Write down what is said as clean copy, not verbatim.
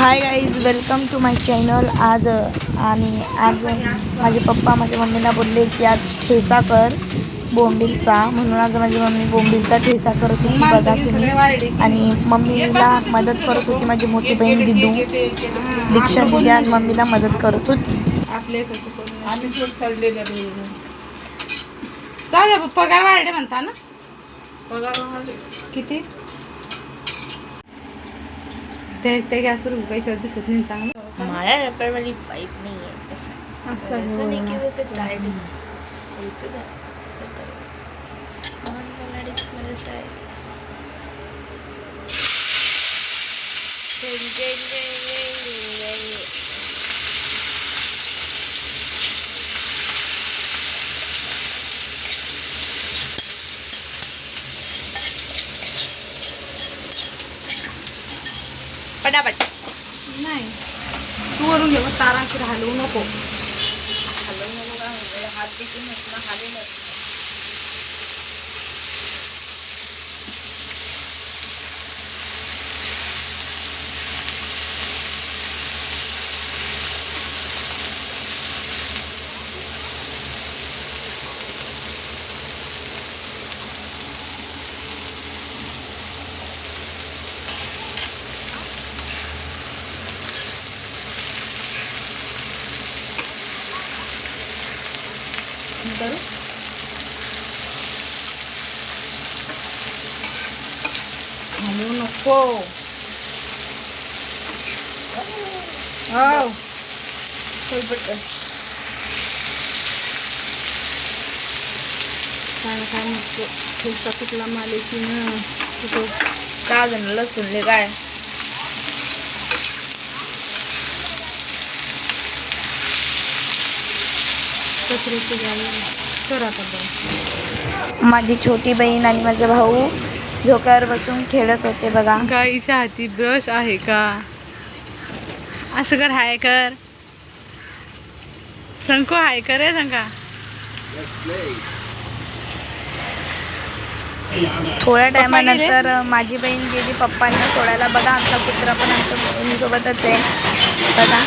High guys, welcome to my channel. आज माझे पप्पा माझ्या मम्मीला बोलले की आज ठेचा कर बोंबीलचा, म्हणून आज माझी मम्मी बोंबीलचा ठेचा करत होती बघा तुम्ही. आणि मम्मीला मदत करत होती माझी मोठी बहीण दिदू. दीक्षा दिदी आज मम्मीला मदत करत होती. पगार वाढले म्हणता ना? पगार किती? ते गॅसवर पैशावर दिसत नाही चांगलं. माझ्या रॅपरवाली पाईप नाही आहे असं नाही की पटापट नाही. तू वरून घे, तारांची हलवू नको. हात देखील म्हटलं करू हलवू नको. हो काय नको. ठेचा कुठला मालिकी ना कुठं का जण लसूणले काय कचऱ्याची गाडी कर आता बघ. माझी छोटी बहीण आणि माझा भाऊ झोक्यावर बसून खेळत होते बघा. गाईच्या हाती ब्रश आहे का? असं कर, हाय कर. संको हाय कर रे संका. थोड्या टायमानंतर माझी बहीण गेली पप्पांना सोडायला बघा. आमचा कुत्रा पण आमच्या बहिणीसोबतच आहे बघा.